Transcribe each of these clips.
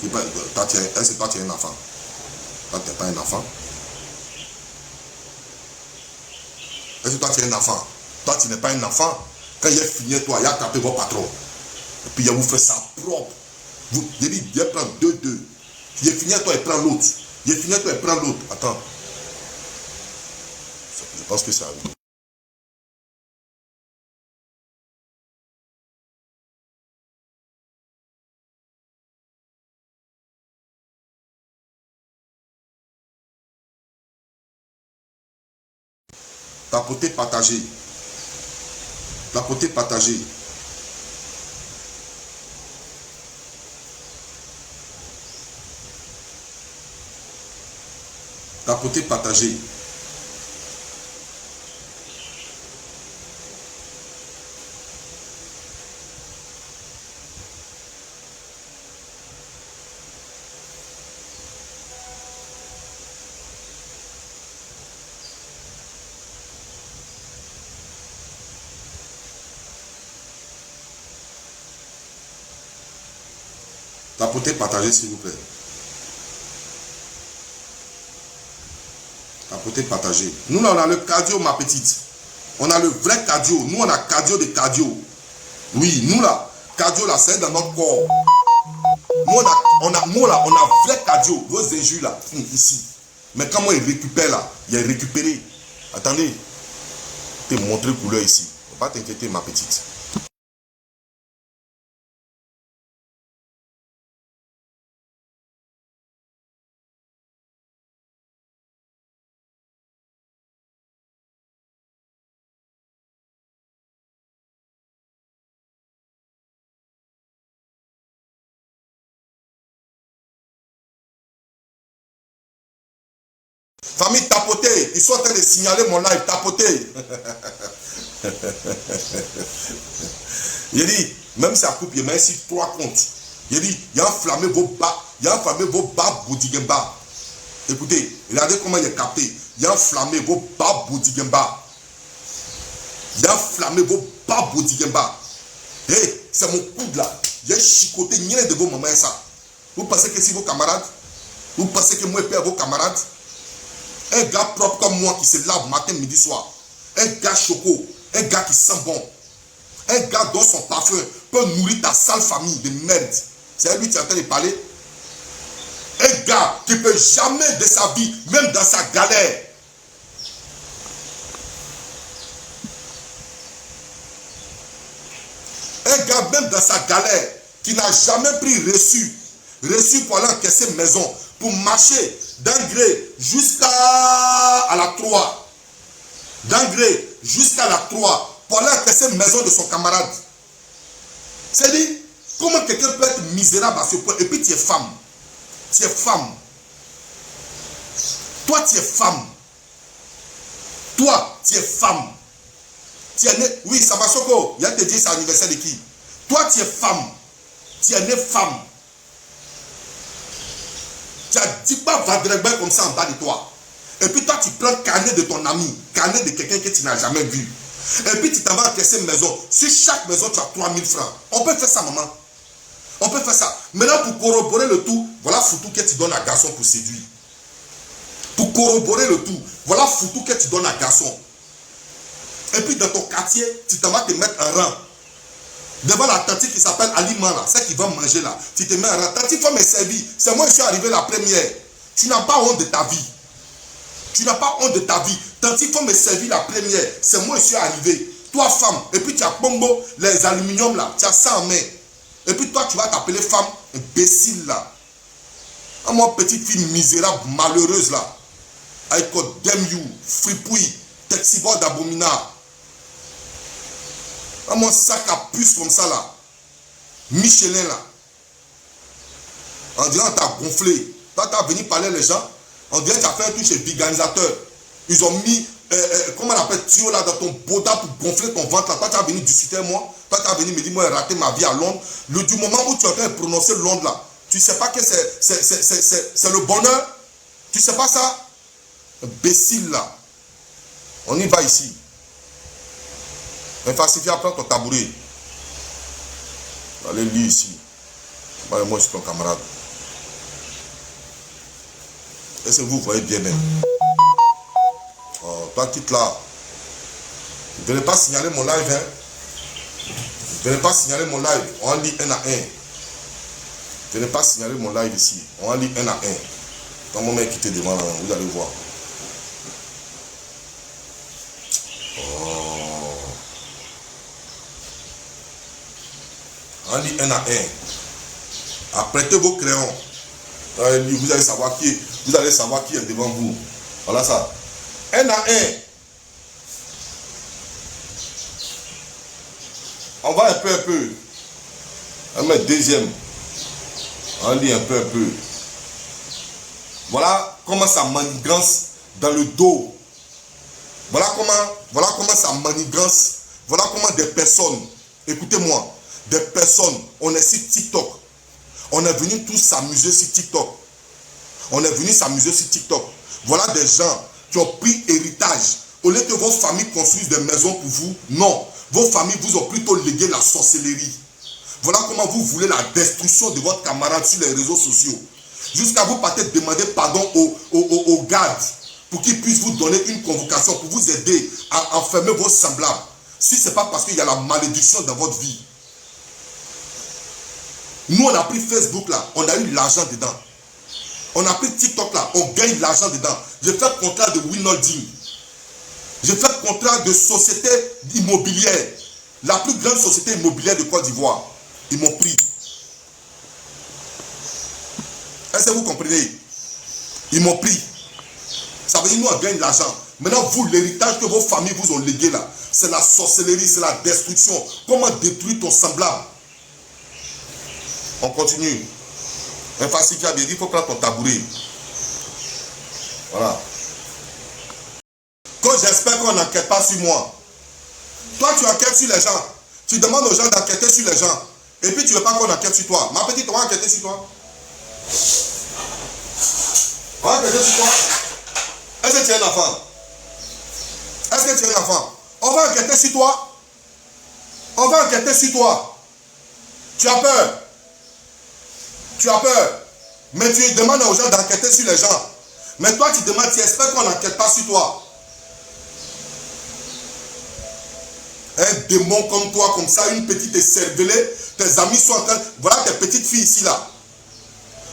Est-ce que toi tu es un enfant? Toi tu n'es pas un enfant. Est-ce que toi tu es un enfant? Toi tu n'es pas un enfant. Quand il a fini toi, il a tapé vos patrons. Et puis il vous fait ça propre. Il dit, il prend deux. Il est fini toi, il prend l'autre. Il est fini toi, il prend l'autre. Attends. Je pense que ça arrive. Tapoter, partager. Tapoter, partager. Tapoter, partager. Tapoter, partager, s'il vous plaît. Tapoter, partager. Nous, là, on a le cardio, ma petite. On a le vrai cardio. Nous, on a cardio de cardio. Oui, nous, là, cardio, là, c'est dans notre corps. Nous, on a vrai cardio. Vos injures, là, ici. Mais quand moi, il récupère, là, il est récupéré. Attendez. Je vais te montrer couleur ici. Ne pas t'inquiéter, ma petite. Famille, tapotez. Ils sont en train de signaler mon live. Tapotez. Il dit, même si ça coupe, il met ici 3 comptes. Il dit, il a enflammé vos bas. Il a enflammé vos bas boudigemba. Écoutez, regardez comment il est capté. Il a enflammé vos bas boudigemba. Il a enflammé vos bas boudigemba. Hé, c'est mon coude là. J'ai chicoté ni de vos mamans ça. Vous pensez que c'est vos camarades? Vous pensez que moi je perds vos camarades? Un gars propre comme moi qui se lave matin, midi, soir. Un gars choco. Un gars qui sent bon. Un gars dont son parfum peut nourrir ta sale famille de merde. C'est à lui qui est en train de parler. Un gars qui ne peut jamais de sa vie, même dans sa galère. Un gars même dans sa galère qui n'a jamais pris reçu pour aller encaisser maison, pour marcher d'Angré jusqu'à la 3. D'Angré jusqu'à la 3 pour aller encaisser maison de son camarade. C'est dit, comment quelqu'un peut être misérable à ce point? Et puis tu es femme. Tu es femme. Toi tu es femme. Toi tu es femme. Tu es né, oui, Sabasoko, il a te dit c'est l'anniversaire de qui? Toi tu es femme. Tu es né femme. Tu as dit pas vadrebin comme ça en bas de toi. Et puis toi tu prends carnet de ton ami, carnet de quelqu'un que tu n'as jamais vu. Et puis tu t'en vas encaisser une maison. Sur chaque maison tu as 3000 francs. On peut faire ça, maman. On peut faire ça. Maintenant pour corroborer le tout, voilà foutu que tu donnes à garçon pour séduire. Pour corroborer le tout, voilà foutu que tu donnes à garçon. Et puis dans ton quartier, tu t'en vas te mettre un rang. Devant la tante qui s'appelle Alima là, celle qui va manger là, tu te mets un rang. Tante, il faut me servir. C'est moi qui suis arrivé la première. Tu n'as pas honte de ta vie. Tu n'as pas honte de ta vie. Tante, il faut me servir la première. C'est moi qui suis arrivé. Toi femme, et puis tu as pombo, les aluminium là, tu as ça en main. Et puis toi tu vas t'appeler femme imbécile là. Ah, moi petite fille misérable, malheureuse là. I condemn you, fripouille, texibord d'abominable. Ah, mon sac à puce comme ça là. Michelin là. On dirait on t'a gonflé. Toi tu as venu parler les gens. On dirait que tu as fait un truc chez Biganisateur. Ils ont mis, comment on appelle, tuyau là dans ton boda pour gonfler ton ventre là. Toi tu as venu discuter avec moi. Toi tu as venu me dire, moi j'ai raté ma vie à Londres. Du moment où tu es en train de prononcer Londres là, tu ne sais pas que c'est le bonheur. Tu ne sais pas ça? Imbécile là. On y va ici. Mais Falsifia, prends ton tabouret. Allez lire ici. Moi je suis ton camarade. Est-ce que vous voyez bien même? Oh, toi, quitte là. Ne venez pas signaler mon live, hein. Ne venez pas signaler mon live. On lit un à un. Ne venez pas signaler mon live ici. On lit un à un. Quand mon mec quitte devant là, vous allez voir. Oh. On lit un à un. Apprêtez vos crayons. Vous allez savoir qui est devant vous. Voilà ça. Un à un. On va un peu. On met deuxième. On lit un peu. Voilà comment ça manigance dans le dos. Voilà comment ça manigance. Voilà comment des personnes, écoutez-moi, des personnes, on est sur TikTok. On est venu tous s'amuser sur TikTok. Voilà des gens qui ont pris héritage. Au lieu que vos familles construisent des maisons pour vous, non. Vos familles vous ont plutôt légué la sorcellerie. Voilà comment vous voulez la destruction de votre camarade sur les réseaux sociaux. Jusqu'à vous partez demander pardon aux gardes pour qu'ils puissent vous donner une convocation pour vous aider à enfermer vos semblables. Si ce n'est pas parce qu'il y a la malédiction dans votre vie. Nous, on a pris Facebook là, on a eu l'argent dedans. On a pris TikTok là, on gagne l'argent dedans. J'ai fait le contrat de Winolding. J'ai fait le contrat de société immobilière. La plus grande société immobilière de Côte d'Ivoire. Ils m'ont pris. Est-ce que vous comprenez? Ils m'ont pris. Ça veut dire nous on gagne l'argent. Maintenant vous, l'héritage que vos familles vous ont légué là, c'est la sorcellerie, c'est la destruction. Comment détruire ton semblable? On continue. Un facile qui a bien dit, il faut prendre ton tabouret. Voilà. Quand j'espère qu'on n'enquête pas sur moi. Toi tu enquêtes sur les gens. Tu demandes aux gens d'enquêter sur les gens. Et puis tu ne veux pas qu'on enquête sur toi. Ma petite, on va enquêter sur toi. On va enquêter sur toi. Est-ce que tu es un enfant? Est-ce que tu es un enfant? On va enquêter sur toi. On va enquêter sur toi. Tu as peur. Tu as peur. Mais tu demandes aux gens d'enquêter sur les gens. Mais toi tu demandes, tu espères qu'on n'enquête pas sur toi. Un démon comme toi, comme ça, une petite écervelée, tes amis sont en train... Voilà tes petites filles ici, là.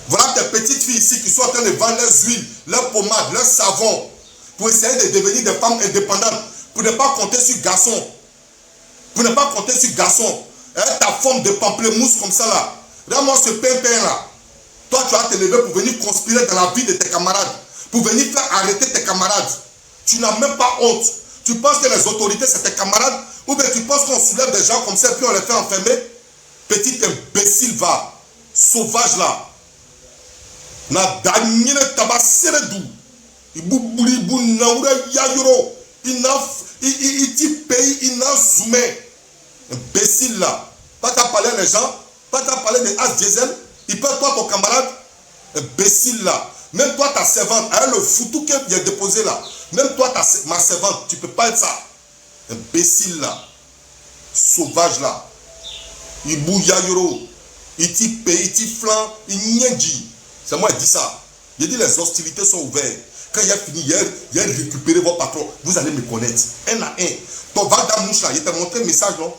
Voilà tes petites filles ici qui sont en train de vendre leurs huiles, leurs pommades, leurs savons, pour essayer de devenir des femmes indépendantes, pour ne pas compter sur garçon. Pour ne pas compter sur garçon. Ta forme de pamplemousse comme ça, là. Regarde-moi ce pimpin, là. Toi, tu vas te lever pour venir conspirer dans la vie de tes camarades, pour venir faire arrêter tes camarades. Tu n'as même pas honte. Tu penses que les autorités, c'est tes camarades? Ou bien tu penses qu'on soulève des gens comme ça et puis on les fait enfermer? Petit imbécile va, sauvage là. Na danyine tabasere du. Ibubuli bu naura yayoro. Iti pays ina zoumé. Imbécile là. Pas t'as parlé les gens, pas t'as parlé des as diesel. Il peut toi ton camarade. Imbécile là. Même toi ta servante, avec le foutu qu'il a déposé là. Même toi ma servante, tu peux pas être ça. Imbécile là, sauvage là, Ibouyayoro, iti pays, iti flan, inyendji. C'est moi qui dis ça. Il dit les hostilités sont ouvertes. Quand il a fini, il a récupéré vos patrons. Vous allez me connaître. Un à un. Ton Valdamouche là, il t'a montré un message non?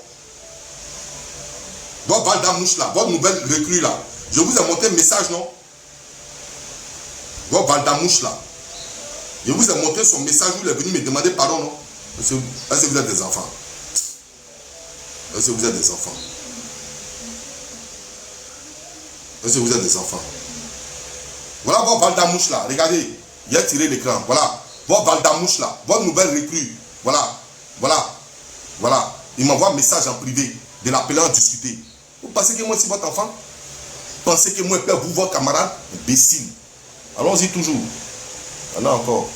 Votre Valdamouche là, votre nouvelle recrue là. Je vous ai montré un message non? Votre Valdamouche là. Je vous ai montré son message où il est venu me demander pardon non? Est-ce que vous êtes des enfants? Est-ce que vous êtes des enfants? Est-ce que vous êtes des enfants? Voilà votre Valdamouche là. Regardez. Il a tiré l'écran. Voilà. Votre Valdamouche là. Votre nouvelle recrue. Voilà. Voilà. Voilà. Il m'envoie un message en privé de l'appeler en discuter. Vous pensez que moi c'est votre enfant? Vous pensez que moi je peux vous votre camarade? Imbécile. Allons-y toujours. Maintenant encore.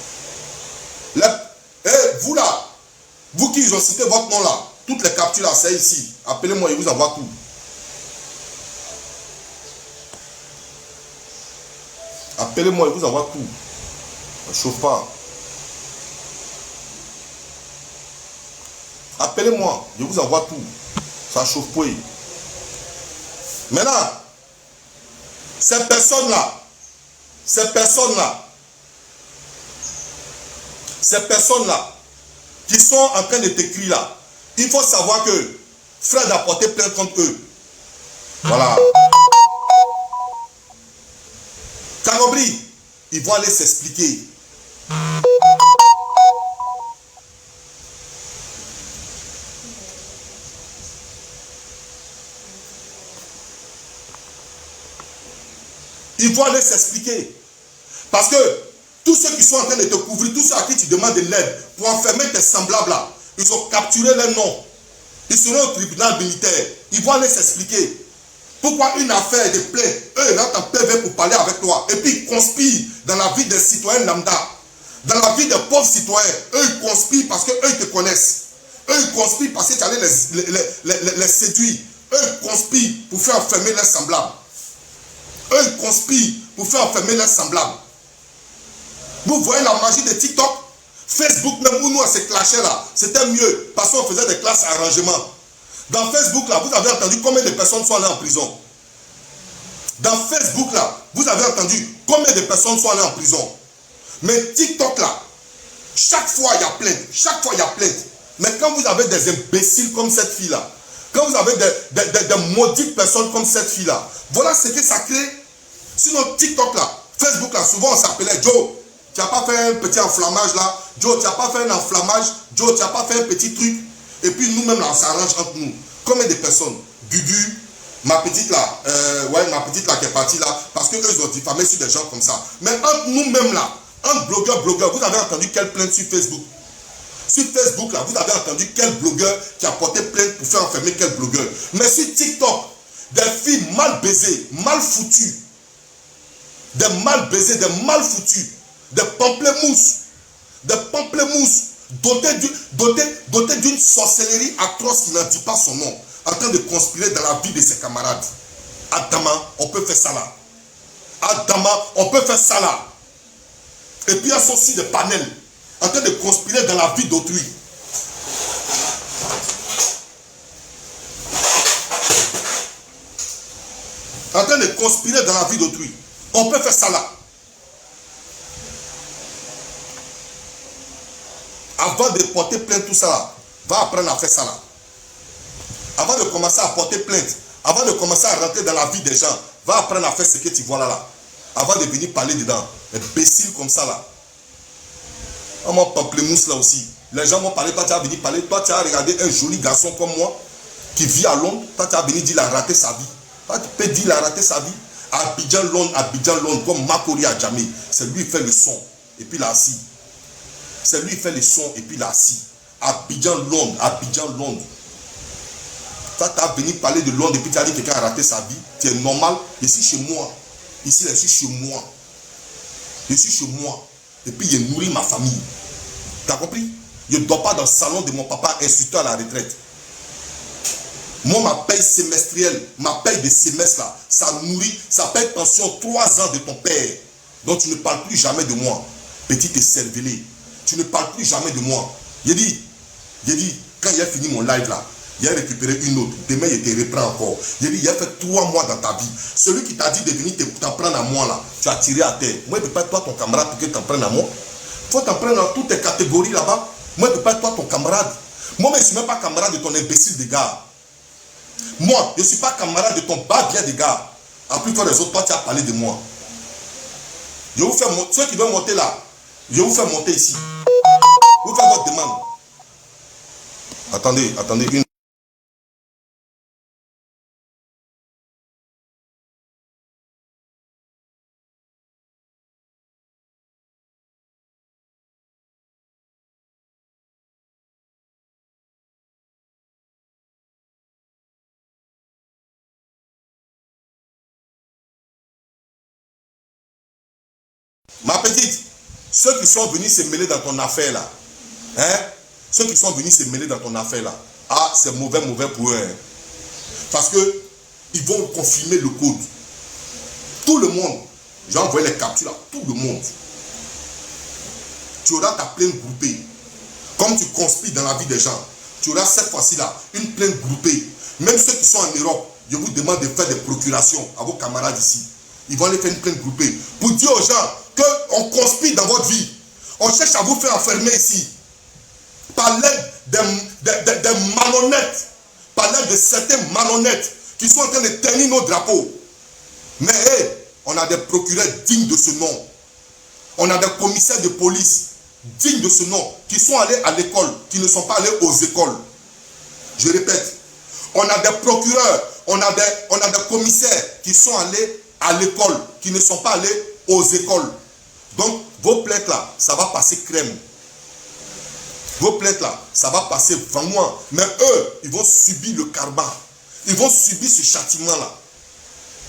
Vous là, vous qui ont cité votre nom là, toutes les captures là, c'est ici. Appelez-moi, je vous envoie tout. Appelez-moi, je vous envoie tout. Ne chauffe pas. Appelez-moi, je vous envoie tout. Ça chauffe pas. Maintenant, ces personnes-là, Ces personnes-là, qui sont en train de t'écrire là, il faut savoir que Fred a porté plainte contre eux. Voilà. T'as compris? Ils vont aller s'expliquer. Ils vont aller s'expliquer. Parce que tous ceux qui sont en train de te couvrir, tous ceux à qui tu demandes de l'aide pour enfermer tes semblables là, ils ont capturé leur nom. Ils seront au tribunal militaire. Ils vont aller s'expliquer. Pourquoi une affaire de plainte, eux ils rentrent en PV pour parler avec toi. Et puis ils conspirent dans la vie des citoyens lambda. Dans la vie des pauvres citoyens. Eux ils conspirent parce qu'eux ils te connaissent. Eux ils conspirent parce que tu allais les séduire. Eux ils conspirent pour faire enfermer leurs semblables. Eux ils conspirent pour faire enfermer leurs semblables. Vous voyez la magie de TikTok? Facebook, même où nous on s'est clashé là, c'était mieux parce qu'on faisait des classes arrangements. Dans Facebook là, vous avez entendu combien de personnes sont allées en prison? Dans Facebook là, vous avez entendu combien de personnes sont allées en prison? Mais TikTok là, chaque fois il y a plainte, chaque fois il y a plainte. Mais quand vous avez des imbéciles comme cette fille là, quand vous avez des maudites personnes comme cette fille là, voilà ce que ça crée. Sinon TikTok là, Facebook là, souvent on s'appelait Joe. Tu n'as pas fait un petit enflammage là. Joe, tu n'as pas fait un enflammage. Joe, tu n'as pas fait un petit truc. Et puis nous-mêmes là, on s'arrange entre nous. Combien de personnes? Gugu, ma petite là, ma petite là qui est partie là, parce qu'eux ils ont diffamé sur des gens comme ça. Mais entre nous-mêmes là, entre blogueurs, vous avez entendu quelle plainte sur Facebook? Sur Facebook là, vous avez entendu quel blogueur qui a porté plainte pour faire enfermer quel blogueur? Mais sur TikTok, des filles mal baisées, mal foutues, des mal baisées, des mal foutues, des pamplemousses dotés d'une sorcellerie atroce qui n'en dit pas son nom, en train de conspirer dans la vie de ses camarades. Adama, on peut faire ça là. Adama, on peut faire ça là. Et puis il y a aussi des panels en train de conspirer dans la vie d'autrui. En train de conspirer dans la vie d'autrui. On peut faire ça là. Avant de porter plainte, tout ça là, va apprendre à faire ça là. Avant de commencer à porter plainte, avant de commencer à rentrer dans la vie des gens, va apprendre à faire ce que tu vois là. Avant de venir parler dedans. Imbécile comme ça là. On m'a pamplemousse là aussi. Les gens m'ont parlé, toi tu as venu parler, toi tu as regardé un joli garçon comme moi, qui vit à Londres, toi tu as venu dire qu'il a raté sa vie. Toi tu peux dire qu'il a raté sa vie. Abidjan Londres, comme Makori à Djamé. C'est lui qui fait le son. Et puis il a assis. C'est lui qui fait les sons et puis il est assis. Abidjan Londres. Toi, tu as venu parler de Londres et puis tu as dit que quelqu'un a raté sa vie. C'est normal. Je suis chez moi. Ici, je suis chez moi. Je suis chez moi. Et puis, je nourris ma famille. Tu as compris? Je ne dors pas dans le salon de mon papa instituteur à la retraite. Moi, ma paye semestrielle, ma paye de semestre là, ça nourrit, ça paye pension 3 ans de ton père. Donc, tu ne parles plus jamais de moi. Petite cervelée. Tu ne parles plus jamais de moi. J'ai dit, quand il a fini mon live là, il a récupéré une autre. Demain, il te reprend encore. J'ai dit, il a fait 3 mois dans ta vie. Celui qui t'a dit de venir t'en prendre à moi là, tu as tiré à terre. Moi, je ne peux pas être toi ton camarade pour que tu t'en prennes à moi. Il faut t'en prendre dans toutes tes catégories là-bas. Moi, je ne peux pas être toi ton camarade. Moi, je ne suis même pas camarade de ton imbécile de gars. Moi, je ne suis pas camarade de ton bas bien de gars. En plus, toi, les autres, toi, tu as parlé de moi. Je vous fais monter. Ceux qui veulent monter là, je vous fais monter ici. Vous faites votre demande. Attendez une. Ma petite, ceux qui sont venus se mêler dans ton affaire là, hein? Ceux qui sont venus se mêler dans ton affaire là, ah, c'est mauvais pour eux. Hein? Parce que ils vont confirmer le code. Tout le monde, j'ai envoyé les captures là, tout le monde. Tu auras ta plainte groupée. Comme tu conspires dans la vie des gens, tu auras cette fois-ci là, une plainte groupée. Même ceux qui sont en Europe, je vous demande de faire des procurations à vos camarades ici. Ils vont aller faire une plainte groupée. Pour dire aux gens qu'on conspire dans votre vie. On cherche à vous faire enfermer ici. Par l'aide des malhonnêtes. Par l'aide de certains malhonnêtes qui sont en train de tenir nos drapeaux. Mais hey, on a des procureurs dignes de ce nom. On a des commissaires de police dignes de ce nom, qui sont allés à l'école, qui ne sont pas allés aux écoles. Je répète, on a des procureurs, on a des commissaires qui sont allés à l'école, qui ne sont pas allés aux écoles. Donc, vos plaintes là, ça va passer crème. Vos plaintes là, ça va passer vraiment. Mais eux, ils vont subir le karma. Ils vont subir ce châtiment là.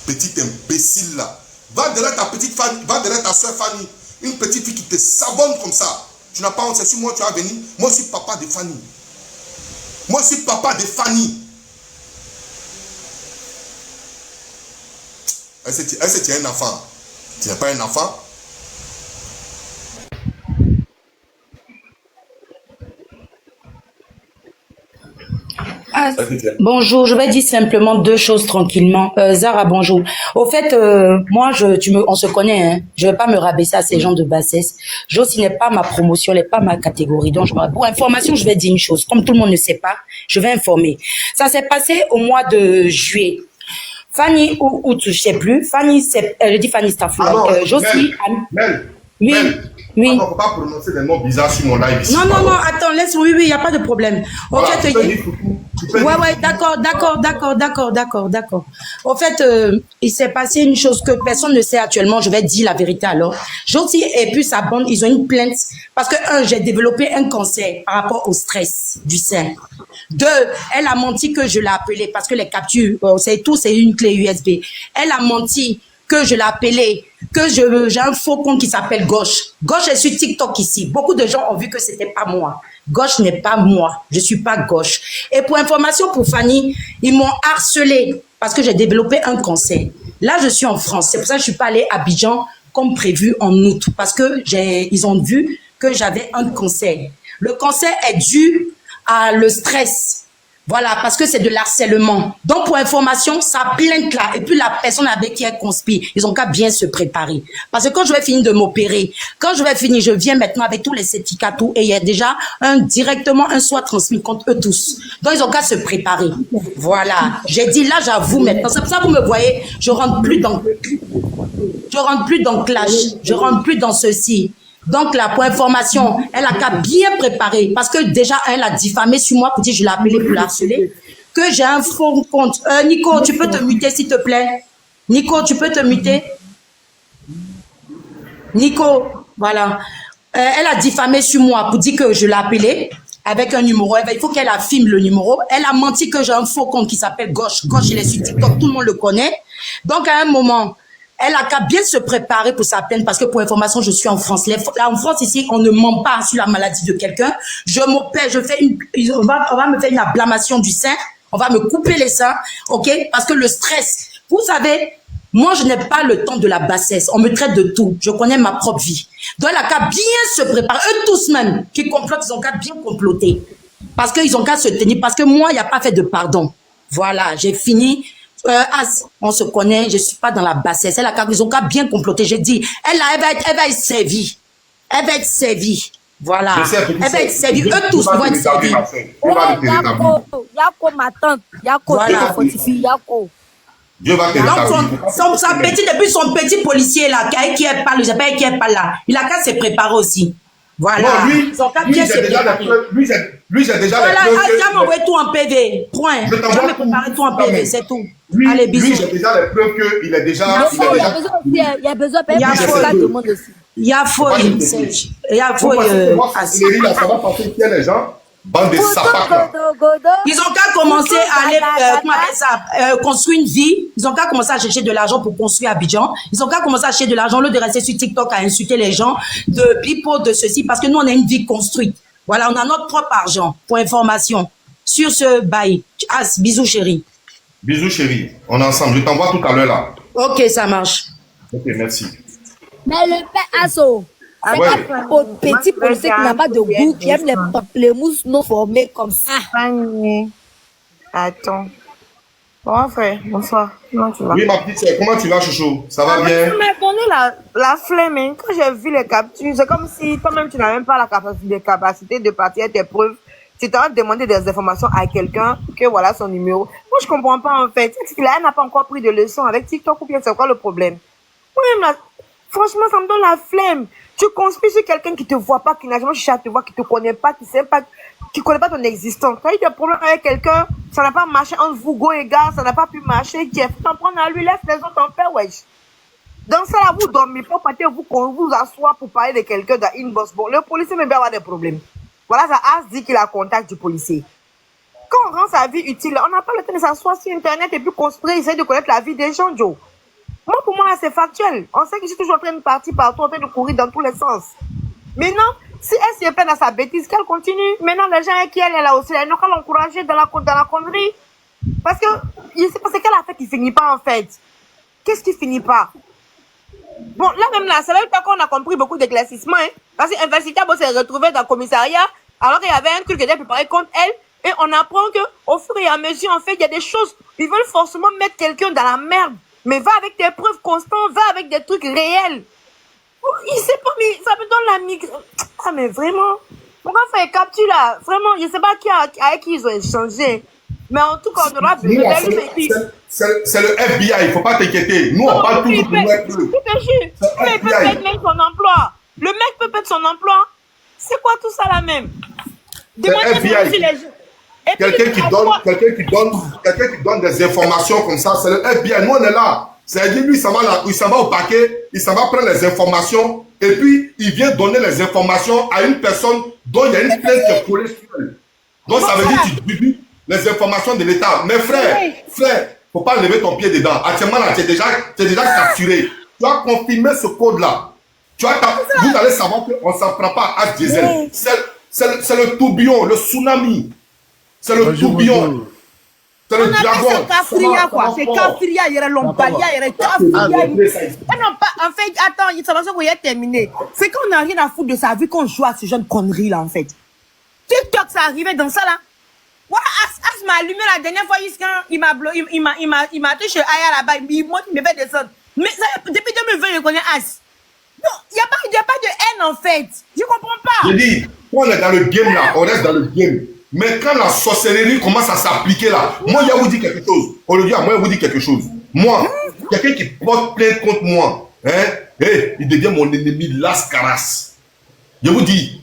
Petit imbécile là. Va derrière ta petite Fanny, va derrière ta soeur Fanny. Une petite fille qui te savonne comme ça. Tu n'as pas honte, c'est sur moi tu vas venir. Moi je suis papa de Fanny. Moi je suis papa de Fanny. Est-ce que tu es un enfant? Tu n'es pas un enfant? Ah, bonjour, je vais dire simplement deux choses tranquillement. Zara, bonjour. Au fait, moi, on se connaît, hein. Je vais pas me rabaisser à ces gens de bassesse. Josie n'est pas ma promotion, elle n'est pas ma catégorie. Donc, pour information, je vais dire une chose. Comme tout le monde ne sait pas, je vais informer. Ça s'est passé au mois de juillet. Fanny, ou je sais plus. Fanny, je dis Fanny Stafford. Josie. Mel. Oui. Mel. Oui. On ne peut pas prononcer des noms bizarres sur mon live ici. Non, attends, laisse-moi, oui, il n'y a pas de problème. Voilà, En fait, ouais, d'accord. En fait, il s'est passé une chose que personne ne sait actuellement, je vais dire la vérité alors. Josie et puis sa bande, ils ont une plainte parce que, j'ai développé un cancer par rapport au stress du sein. Deux, elle a menti que je l'ai appelée parce que les captures, c'est une clé USB. Elle a menti que je l'ai appelé, que j'ai un faux compte qui s'appelle Gauche. Gauche est sur TikTok ici. Beaucoup de gens ont vu que c'était pas moi. Gauche n'est pas moi. Je suis pas Gauche. Et pour information pour Fanny, ils m'ont harcelé parce que j'ai développé un cancer. Là, je suis en France. C'est pour ça que je suis pas allée à Abidjan comme prévu en août parce que ils ont vu que j'avais un cancer. Le cancer est dû à le stress. Voilà, parce que c'est de l'harcèlement. Donc, pour information, ça plainte là. Et puis, la personne avec qui elle conspire, ils ont qu'à bien se préparer. Parce que quand je vais finir de m'opérer, je viens maintenant avec tous les certificats, tout, et il y a déjà directement un soin transmis contre eux tous. Donc, ils ont qu'à se préparer. Voilà. J'ai dit, là, j'avoue maintenant. C'est pour ça que vous me voyez, je rentre plus dans clash. Je rentre plus dans ceci. Donc là, pour information, elle a qu'à bien préparer parce que déjà, elle a diffamé sur moi pour dire je l'ai appelé pour la harceler. Que j'ai un faux compte. Nico, tu peux te muter s'il te plaît. Nico, tu peux te muter. Nico, voilà. Elle a diffamé sur moi pour dire que je l'ai appelé avec un numéro. Il faut qu'elle affirme le numéro. Elle a menti que j'ai un faux compte qui s'appelle Gauche. Gauche, il est sur TikTok, tout le monde le connaît. Donc à un moment, elle a qu'à bien se préparer pour sa peine parce que pour information, je suis en France. Là, en France, ici, on ne ment pas sur la maladie de quelqu'un. Je m'opère, on va me faire une ablation du sein. On va me couper les seins, ok? Parce que le stress, vous savez, moi, je n'ai pas le temps de la bassesse. On me traite de tout. Je connais ma propre vie. Donc, elle a qu'à bien se préparer. Eux tous même qui complotent, ils ont qu'à bien comploter. Parce qu'ils ont qu'à se tenir. Parce que moi, il n'y a pas fait de pardon. Voilà, j'ai fini. On se connaît, je ne suis pas dans la bassesse. Ils ont qu'à bien comploter. J'ai dit, elle va être servie. Elle va être servie. Voilà. Elle va être servie. Eux tous vont être servis. Yako, ma tante. Yako, voilà. Yako. Dieu va te donc, depuis son petit policier là, qui est pas là, il a qu'à se préparer aussi. Voilà. Non, lui, ils ont qu'à bien se préparer. Lui, j'ai déjà voilà, les preuves. Voilà, m'envoyer tout en PV. Point. Je vais me préparer tout en PV, c'est tout. Allez, bisous. Lui, j'ai déjà les preuves qu'il est déjà. Il y a besoin de il y a faux. Il y a faux. Ça va passer qui les gens? Bande de sapats. Ils ont qu'à commencer à aller construire une vie. Ils ont qu'à commencer à chercher de l'argent pour construire Abidjan. Ils ont qu'à commencer à chercher de l'argent au lieu de rester sur TikTok à insulter les gens de pipo, de ceci, parce que nous, on a une vie construite. Voilà, on a notre propre argent pour information. Sur ce bail. Bisous, chérie. Bisous, chérie. On est ensemble. Je t'envoie tout à l'heure là. Ok, ça marche. Ok, merci. Mais le père Asso. Avec un petit policier qui n'a pas de goût, qui aime les pamplemousses non formés comme ça. Attends. Bon, frère, bonsoir. Comment tu vas? Oui, ma petite sœur, comment tu vas, chouchou? Ça va bien? Tu m'as donné la flemme. Hein. Quand j'ai vu les captures, c'est comme si toi-même, tu n'as même pas la capacité de partir à tes preuves. Tu t'as demandé des informations à quelqu'un, que voilà son numéro. Moi, je comprends pas, en fait. Elle n'a pas encore pris de leçon avec TikTok ou bien c'est quoi le problème? Moi-même, là, franchement, ça me donne la flemme. Tu conspires sur quelqu'un qui te voit pas, qui n'a jamais cherché à te voir, qui te connaît pas, qui connaît pas ton existence. Quand il y a des problèmes avec quelqu'un, ça n'a pas marché entre vous, go et gars, ça n'a pas pu marcher, Jeff, t'en prends à lui, laisse les autres en paix, wesh. Dans ça, là, vous dormez pas, qu'on vous assoit pour parler de quelqu'un dans inbox. Bon, le policier même bien avoir des problèmes. Voilà, ça a dit qu'il a contact du policier. Quand on rend sa vie utile, on n'a pas le temps de s'asseoir sur Internet et puis construire, essayer de connaître la vie des gens, Joe. Moi, pour moi, là, c'est factuel. On sait que je suis toujours en train de partir partout, en train de courir dans tous les sens. Maintenant, si elle s'y est pleine à sa bêtise, qu'elle continue. Maintenant, les gens qui elle est là aussi, elle n'a qu'à l'encourager dans la connerie. Parce que, je sais pas ce qu'elle a fait qui finit pas, en fait. Qu'est-ce qui finit pas? Bon, là, même là, c'est même pas qu'on a compris beaucoup d'éclaircissements, hein. Parce que Investitable s'est retrouvé dans le commissariat, alors qu'il y avait un truc qui était préparé contre elle. Et on apprend que, au fur et à mesure, en fait, il y a des choses. Ils veulent forcément mettre quelqu'un dans la merde. Mais va avec tes preuves constantes, va avec des trucs réels. Il sait pas, mais ça me donne la migraine. Ah, mais vraiment. Pourquoi faire capture là? Vraiment, je sais pas avec qui ils ont échangé. Mais en tout cas, on aura vu. C'est le FBI, il ne faut pas t'inquiéter. Nous, on parle toujours pour être eux. Mais il peut perdre même son emploi. Le mec peut perdre son emploi. C'est quoi tout ça là même? Demandez si les gens. Quelqu'un qui donne des informations comme ça, c'est le FBI. Nous, on est là. C'est-à-dire, lui, il s'en va au paquet, il s'en va prendre les informations, et puis il vient donner les informations à une personne dont il y a une plainte qui est collée sur elle. Donc, ça veut dire que tu divulgues les informations de l'État. Mais frère, il ne faut pas lever ton pied dedans. Actuellement, là, tu es déjà capturé. Tu as confirmé ce code-là. Vous allez savoir qu'on ne s'en prend pas à diesel. C'est le tourbillon, le tsunami. C'est le tourbillon. C'est le dragon. C'est Kafria, quoi. C'est Kafria, il y a l'Ombalia, il y a Kafria. Non, pas, en fait, attends, il y a terminé. C'est qu'on n'a rien à foutre de sa vie qu'on joue à ce genre de conneries, là, en fait. TikTok, ça arrivait dans ça, là. Voilà, As m'a allumé la dernière fois, il m'a acheté chez Aya là-bas, il me fait descendre. Mais ça, depuis 2020, je connais As. Non, il n'y a pas de haine, en fait. Je ne comprends pas. Je dis, quand on est dans le game, là, on reste dans le game. Mais quand la sorcellerie commence à s'appliquer là, moi, il y a vous dit quelque chose. Aujourd'hui, moi, il vous dit quelque chose. Moi, quelqu'un qui porte plainte contre moi, il devient mon ennemi lascaras. Je vous dis.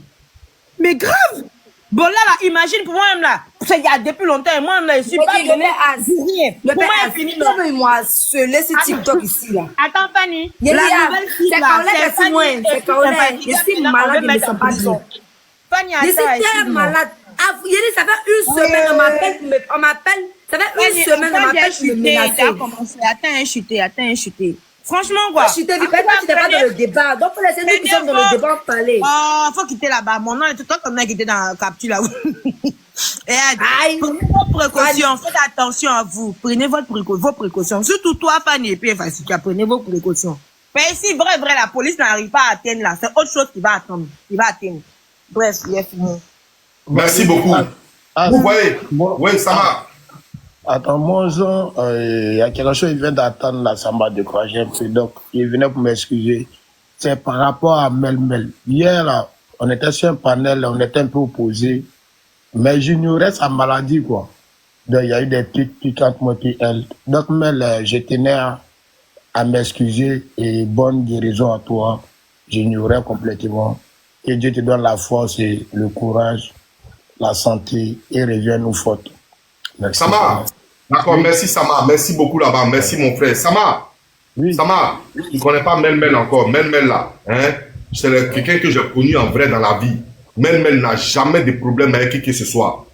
Mais grave. Bon, là, imagine pour moi-même là. C'est il y a depuis longtemps, moi-même là, je suis pas donné à rien. Le père a fini, moi, seul, c'est TikTok ici là. Attends, Fanny. La nouvelle fille là, c'est Fanny. C'est Kaolin. Je suis malade, je ne sens pas bien. Fanny, je suis très malade. Ça fait une semaine, on m'appelle. Ça fait une semaine, on m'appelle, je me menace. Attends, un chuté. Franchement, quoi. Je t'ai dit, pas tu n'es pas dans le débat. Donc, faut laisser nous qui sommes dans le débat parler. Oh, faut quitter là-bas. Mon nom est tout le temps qu'on a quitté dans la capture là. Et prenez vos précautions. Faites attention à vous. Prenez vos précautions. Surtout toi, Fanny, et puis Fassika, prenez vos précautions. Mais si vrai, la police n'arrive pas à atteindre là, c'est autre chose qui va attendre. Bref, il est fini. Merci beaucoup. Vous voyez, oui, ça va. Attends, mon Jean, il y a quelque chose, il vient d'attendre là, ça m'a découragé un peu, donc il venait pour m'excuser. C'est par rapport à Melmel. Hier, là, on était sur un panel, on était un peu opposés, mais j'ignorais sa maladie, quoi. Donc il y a eu des petites piquantes, moi, puis elle. Donc, Mel, je tenais à m'excuser et bonne guérison à toi. J'ignorais complètement. Que Dieu te donne la force et le courage, la santé et reviens-nous forte. Merci. Sama, d'accord, merci Sama, merci beaucoup là-bas, merci mon frère. Sama, oui. Sama, tu ne connais pas Melmel encore, Melmel là, hein? C'est quelqu'un que j'ai connu en vrai dans la vie. Melmel n'a jamais de problème avec qui que ce soit.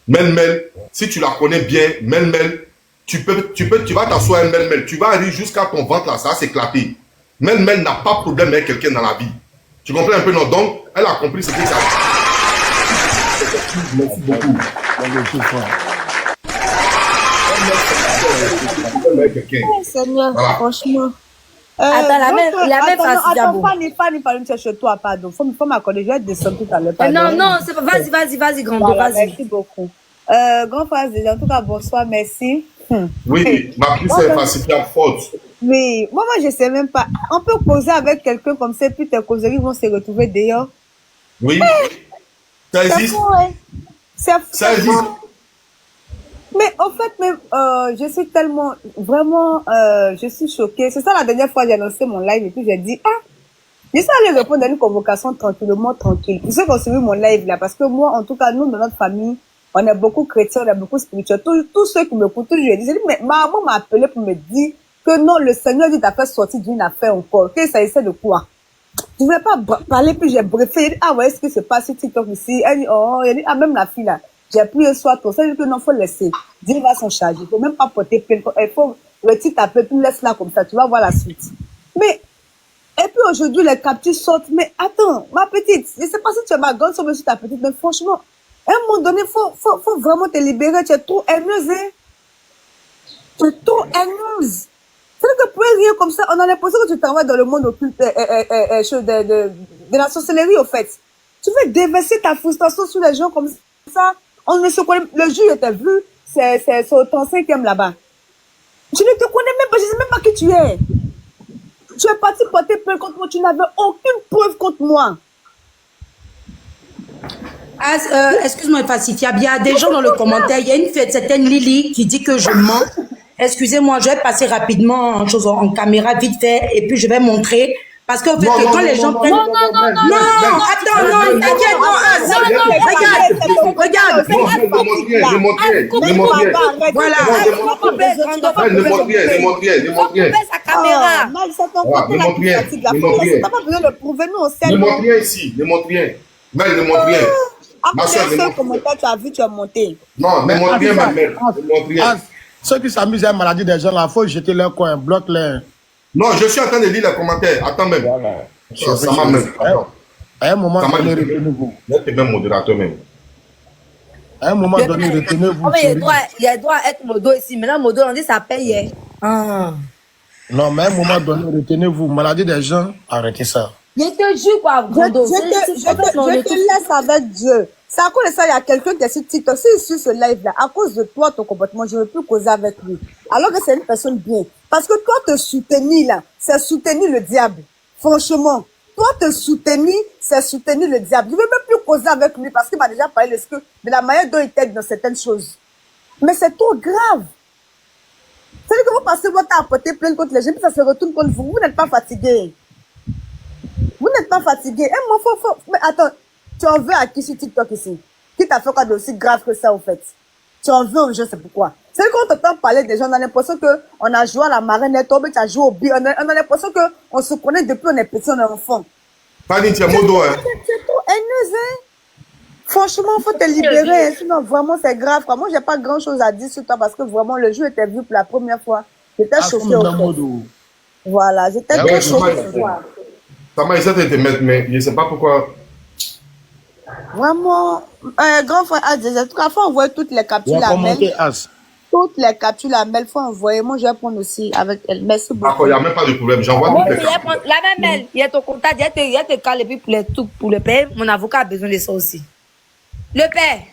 Melmel, si tu la connais bien, Melmel, tu vas t'asseoir à Melmel, tu vas aller jusqu'à ton ventre là, ça va s'éclater. Melmel n'a pas de problème avec quelqu'un dans la vie. Tu comprends un peu, non? Donc, elle a compris ce que ça. Merci beaucoup. Seigneur, voilà. Franchement. Attends, la même Fanny, parle chez toi, pardon. Faut m'accorder, je vais descendre tout à l'heure. Non, c'est pas. Vas-y, grand. Voilà, vas-y. Merci beaucoup. Grand frère, en tout cas, bonsoir, merci. Oui, ma plus c'est facile à faute. Oui, moi, je sais même pas. On peut causer avec quelqu'un comme ça, puis tes causeries vont se retrouver dehors. Oui, ça C'est existe. fou, hein. Ça C'est existe. fou. Mais en fait, même, je suis tellement, vraiment, je suis choquée. C'est ça la dernière fois, j'ai annoncé mon live et puis j'ai dit, ah, je suis allée répondre à une convocation tranquillement, tranquille. Pour ceux qui ont suivi mon live là, parce que moi, en tout cas, nous, dans notre famille, on est beaucoup chrétiens, on est beaucoup spirituels. Tous ceux qui me écoutent, je lui ai dit, mais maman m'a appelé pour me dire que non, le Seigneur dit t'a fait sortir d'une affaire encore. Que ça essaie de quoi? Je voulais pas parler, puis j'ai briefé. Il dit, ah ouais, est-ce que c'est pas sur TikTok ici? Elle dit, oh, elle dit, ah, même la fille là. J'ai pris un soir tout ça, il dit que non, faut laisser. Dieu va s'en charger. Il faut même pas porter plainte. Il faut retirer ta plainte, tu laisses là comme ça, tu vas voir la suite. Mais, et puis aujourd'hui, les captures sortent. Mais attends, ma petite, je sais pas si tu es ma grande soeur, mais je suis ta petite, mais franchement, à un moment donné, faut vraiment te libérer. Tu es trop haineuse, hein. Tu es trop haineuse. C'est-à-dire que pour rien comme ça, on a l'impression que tu travailles dans le monde occulte, de la sorcellerie, au fait. Tu veux déverser ta frustration sur les gens comme ça. On ne se connaît, le juge était vu, c'est au 35e là-bas. Je ne te connais même pas, je ne sais même pas qui tu es. Tu es parti porter plainte contre moi, tu n'avais aucune preuve contre moi. Excuse-moi, Facitia, il y a des gens dans le commentaire. Il y a une certaine Lily qui dit que je mens. Excusez-moi, je vais passer rapidement en caméra vite fait et puis je vais montrer. Parce qu'en fait, quand les gens prennent. Non, attends, non, t'inquiète, non, regarde. Ne montre rien. Voilà. Ne montre rien. sa caméra. Mal, c'est ton côté là qui fatigue la France. T'as pas besoin de prouver, nous, on sait. Ne montre rien ici. Ne montre rien. Mel, ne montre rien. Ma Après soeur, un ne seul montre rien. commentaire, tu as vu, tu as monté. Non, ne montre rien, ma mère. Ne montre rien. Ceux qui s'amusent à la maladie des gens, là, il faut jeter leur coin, bloque-les. Non, je suis en train de lire les commentaires. Attends même. Voilà. Ça m'a même. Attends. À un moment Ça m'a donné, dit. retenez-vous. Vous êtes même modérateur même. À un moment donné, retenez-vous. Oh, mais il a droit à être modo ici. Maintenant, modo, on dit ça paye. Hein. Ah. Non, mais à un moment donné, retenez-vous. Maladie des gens, arrêtez ça. Je te jure quoi, Je Gondo. te laisse avec Dieu. C'est à cause de ça, il y a quelqu'un qui est sur TikTok. Si sur ce live-là, à cause de toi, ton comportement, je ne veux plus causer avec lui. Alors que c'est une personne bien. Parce que toi, te soutenir là, c'est soutenir le diable. Franchement. Toi, te soutenir, c'est soutenir le diable. Je ne veux même plus causer avec lui parce qu'il m'a déjà parlé de la manière dont il t'aide dans certaines choses. Mais c'est trop grave. C'est-à-dire que vous passez votre temps à porter plainte contre les gens, puis ça se retourne contre vous. Vous n'êtes pas fatigué. Vous n'êtes pas fatigué. Eh, moi, mais attends, tu en veux à qui sur TikTok ici? Qui t'a fait quoi d'aussi grave que ça, au fait? Tu en veux, je sais pourquoi. C'est quand on t'entend parler des gens, on a l'impression qu'on a joué à la marine, tu as joué au billes. On a l'impression qu'on se connaît depuis on est petit, on est enfant. Fanny, tu es modo, hein. C'est trop haineuse, hein? Franchement, il faut te libérer, hein. Sinon, vraiment, c'est grave, quoi. Moi, j'ai pas grand chose à dire sur toi parce que vraiment, le jeu était vu pour la première fois. J'étais choquée, au fait. Voilà, j'étais très choquée. Ça m'a essayé de te mettre, mais je ne sais pas pourquoi. Vraiment, grand frère, en tout cas, faut envoyer toutes les captures la mail. Toutes les captures la mail, faut envoyer. Moi, je vais prendre aussi avec elle. Merci beaucoup. D'accord, il n'y a même pas de problème. J'envoie toutes les captures. La même mail, il y a ton contact, il y a tes calls et puis pour les trucs, pour le père, mon avocat a besoin de ça aussi. Le père,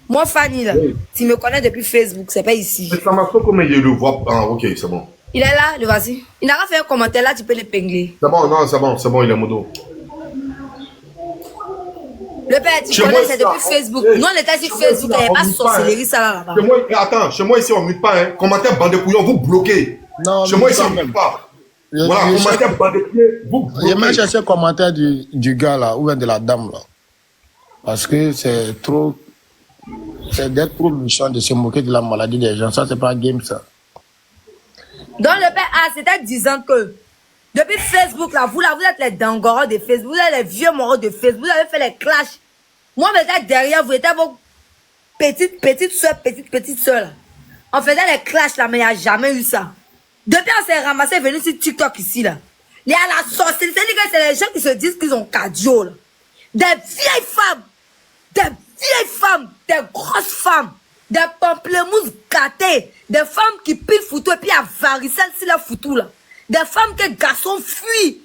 moi, Fanny, là, tu me connais depuis Facebook, c'est pas ici. Ça m'a fait comme je le vois. Ah, ok, c'est bon. Il est là, le vas-y. Il n'a pas fait un commentaire là, tu peux l'épingler. C'est bon, non, c'est bon, il est modo. Le père, tu connais, c'est depuis Facebook. Nous, on était sur Facebook, il n'y avait pas sorcellerie, ça là-bas. Attends, chez moi ici, on ne mute pas. Hein. Commentaire bande de couillons, vous bloquez. Non, chez moi ici, on ne mute pas. Voilà, commentaire bande de couillons, vous bloquez. J'ai même cherché le commentaire du gars là, ou bien de la dame là. Parce que c'est trop. C'est d'être trop méchant de se moquer de la maladie des gens. Ça, c'est pas un game, ça. Donc, le père, c'était disant que depuis Facebook, là, vous êtes les dangoros de Facebook, vous êtes les vieux moraux de Facebook, vous avez fait les clashs. Moi, j'étais derrière vous, étiez vos petite soeur, là. On faisait les clashs, là, mais il n'y a jamais eu ça. Depuis, on s'est ramassé, venu sur TikTok ici, là. Il y a la sorcellerie, c'est les gens qui se disent qu'ils ont cadio, là. Des vieilles femmes, des grosses femmes, des pamplemousses gâtées, des femmes qui pilent foutu et puis il y a varicelle sur la foutu, là. Des femmes que garçons fuient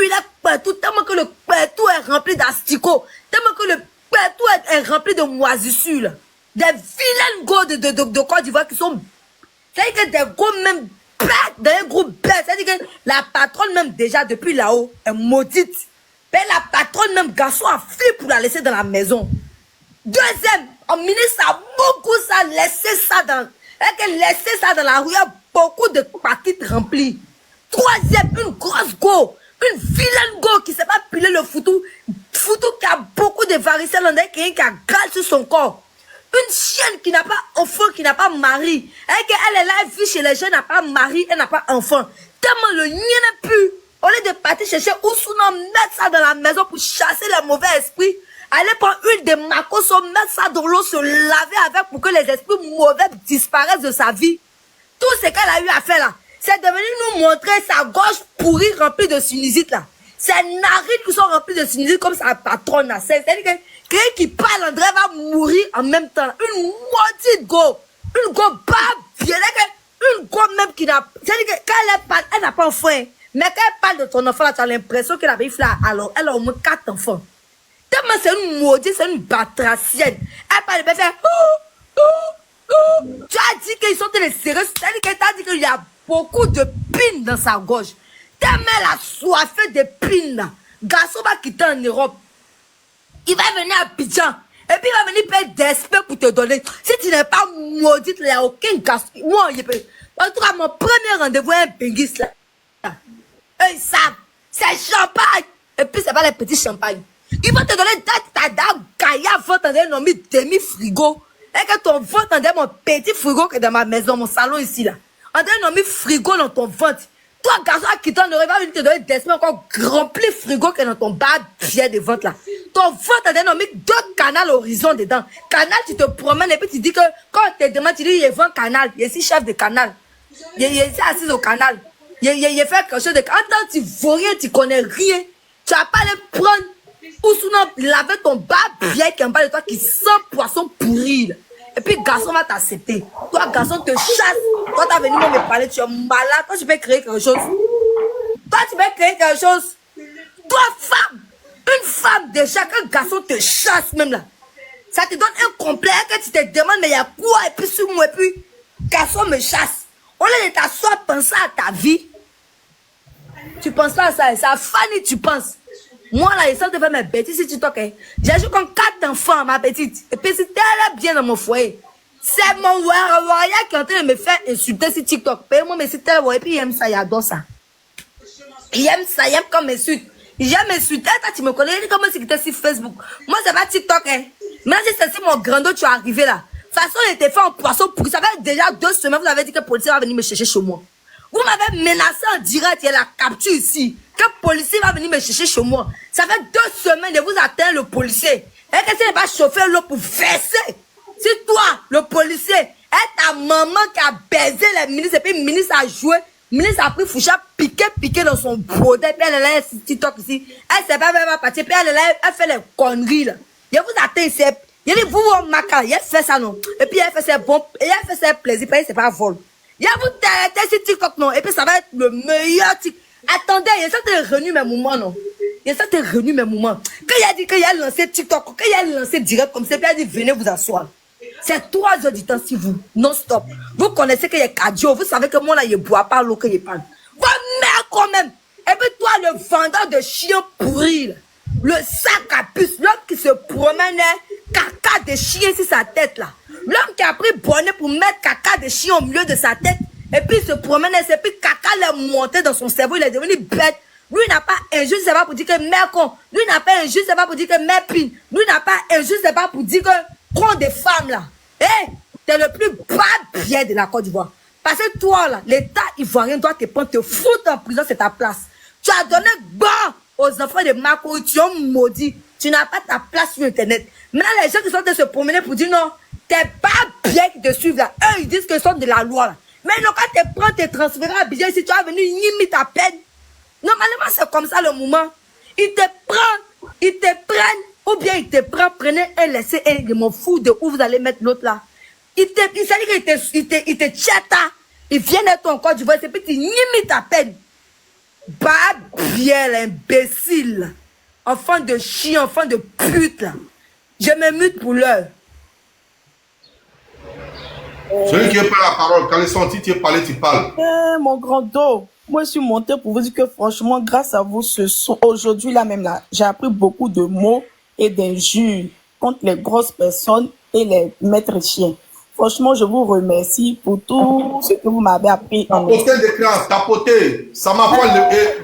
là partout, tellement que le partout est rempli d'asticots, tellement que le partout est rempli de moisissures, là. Des vilaines go de Côte d'Ivoire qui sont C'est-à-dire que des gros même bêtes, dans un groupe bête. C'est-à-dire que la patronne même déjà depuis là-haut est maudite. Mais la patronne même garçon a fui pour la laisser dans la maison. Deuxième, on ministre a beaucoup ça, laisser ça dans... Laisser ça dans la rue, il y a beaucoup de paquettes remplies. Troisième, une grosse go, une vilaine go qui ne sait pas piler le foutou. Foutou qui a beaucoup de varicelles, on dirait quelqu'un qui a gale sur son corps. Une chienne qui n'a pas enfant, qui n'a pas mari. Elle est là, elle vit chez les gens, elle n'a pas mari, elle n'a pas enfant. Tellement le nien n'est plus. Au lieu de partir chercher Ousounan, mettre ça dans la maison pour chasser les mauvais esprits, aller prendre huile de makoso, mettre ça dans l'eau, se laver avec pour que les esprits mauvais disparaissent de sa vie. Tout ce qu'elle a eu à faire là, c'est de venir nous montrer sa gorge pourrie remplie de sinusite là. Ses narines qui sont remplies de sinusite comme sa patronne là. C'est-à-dire que quelqu'un qui parle, André va mourir en même temps. Une maudite go. Une go pas bien. Une go même qui n'a... C'est-à-dire que quand elle parle, elle n'a pas enfant. Mais quand elle parle de ton enfant là, tu as l'impression qu'elle avait fait là. Alors, elle a au moins 4 enfants. Tellement c'est une maudite, c'est une batracienne. Elle parle, elle fait... Tu as dit qu'ils sont des sérieux. C'est-à-dire que tu as dit qu'il y a beaucoup de pins dans sa gorge. Tellement elle a soifé de pins là. Garçon va quitter en Europe. Il va venir à Abidjan. Et puis il va venir payer des espèces pour te donner. Si tu n'es pas maudite, il n'y a aucun garçon. Moi, il peut. En tout cas, mon premier rendez-vous est un péguis là. Eux, ils savent. C'est champagne. Et puis, c'est pas les petits champagnes. Ils vont te donner ta dame Gaïa, vont te donner un demi-frigo. Et que ton ventre, on mon petit frigo qui est dans ma maison, mon salon ici là. On a mis frigo dans ton ventre. Toi, garçon, qui t'en aurait pas venir te donner des semaines encore rempli frigo qui est dans ton bas pied de ventre là. Ton ventre, on a mis 2 canals horizon dedans. Canal, tu te promènes et puis tu dis que quand on te demande, tu dis, il y a 20 canal. Il y a 6 chefs de canal. Il est assis au canal. Il fait quelque chose de... Attends, tu vois rien, tu connais rien. Tu vas pas aller prendre ou sinon laver ton bas pied qui est en bas de toi qui sent poisson pourri là. Et puis, garçon va t'accepter. Toi, garçon, te chasse. Toi, t'as venu me parler, tu es malade. Toi, tu peux créer quelque chose. Toi, tu peux créer quelque chose. Toi, femme. Une femme, déjà, qu'un garçon te chasse même là. Ça te donne un complexe que tu te demandes, mais il y a quoi? Et puis, sur moi, et puis, garçon me chasse. Au lieu de t'asseoir, penser à ta vie. Tu penses pas à ça. C'est à Fanny, tu penses. Moi, là, je sens de faire mes bêtises si tu toques. J'ai joué comme 4 enfants, ma petite. Et puis, si t'es bien dans mon foyer, c'est mon warrior qui est en train de me faire insulter sur TikTok. Paye-moi mes sites, et puis il aime ça, il adore ça. Il aime ça, il aime comme m'insulte. J'aime m'insulter, toi, tu me connais, il dit comment c'est que t'es sur Facebook. Moi, c'est pas TikTok, hein. Maintenant, si c'est si mon grand dos, tu es arrivé là. De toute façon, il était fait en poisson pour ça fait déjà 2 semaines, vous avez dit que le policier va venir me chercher chez moi. Vous m'avez menacé en direct, il y a la capture ici. Que le policier va venir me chercher chez moi. Ça fait 2 semaines de vous atteindre le policier. Et que tu n'as pas chauffé l'eau pour verser. C'est toi, le policier, et ta maman qui a baisé les ministres, et puis le ministre a joué. Le ministre a pris Foucha, piqué dans son brodé, puis elle est là, sur TikTok ici. Elle sait pas, elle va partir, puis elle est là, elle fait les conneries là. Il vous atteint, il dit, vous, on maca, il fait ça non. Et puis elle fait ses bons, et elle fait ses plaisirs, puis c'est pas vol. Il vous t'arrêtez sur TikTok non, et puis ça va être le meilleur TikTok. Attendez, il y a ça t'es revenu mes moments, non? Il y a ça t'es revenu mes moments. Quand il a dit qu'il a lancé TikTok, quand il a lancé direct comme ça, puis il a dit venez vous asseoir. C'est 3 heures du temps si vous, non-stop. Vous connaissez qu'il y a cardio, vous savez que moi là, il ne boit pas l'eau que il parle. Va merde quand même. Et puis toi, le vendeur de chiens pourris, là, le sac à puce, l'homme qui se promène, caca de chien sur sa tête là. L'homme qui a pris bonnet pour mettre caca de chien au milieu de sa tête. Et puis il se promène, et puis caca l'a monté dans son cerveau, il est devenu bête. Lui n'a pas injuste, c'est pas pour dire que mère con. Lui n'a pas injuste, c'est pas pour dire que mère pine. Lui n'a pas injuste, c'est pas pour dire que prends des femmes là. Eh, t'es le plus bas pied de la Côte d'Ivoire. Parce que toi là, l'État ivoirien doit te prendre, te foutre en prison, c'est ta place. Tu as donné bon aux enfants de Marco, tu as maudit. Tu n'as pas ta place sur Internet. Maintenant, les gens qui sont en train de se promener pour dire non, t'es pas bien qui te suivent là. Eux, ils disent qu'ils sont de la loi là. Mais non, quand tu prends, tu transféré à Abidjan, si tu vas venir limiter ta peine. Normalement, c'est comme ça le moment. Ils te prennent, ou bien ils te prennent, prenez un, laissez un, je m'en fous de où vous allez mettre l'autre là. Ils te tchata, ils viennent à toi encore du voix, et puis tu limites ta peine. Bah, bien, l'imbécile. Enfant de chien, enfant de pute là. Je me mute pour l'heure. Celui qui n'a pas la parole, quand il est sorti, tu es parlé, tu parles. Mon grand dos, moi je suis montée pour vous dire que franchement, grâce à vous, aujourd'hui là même là, j'ai appris beaucoup de mots et d'injures contre les grosses personnes et les maîtres chiens. Franchement, je vous remercie pour tout ce que vous m'avez appris. Tapoter l'écran, tapoter. Ça m'a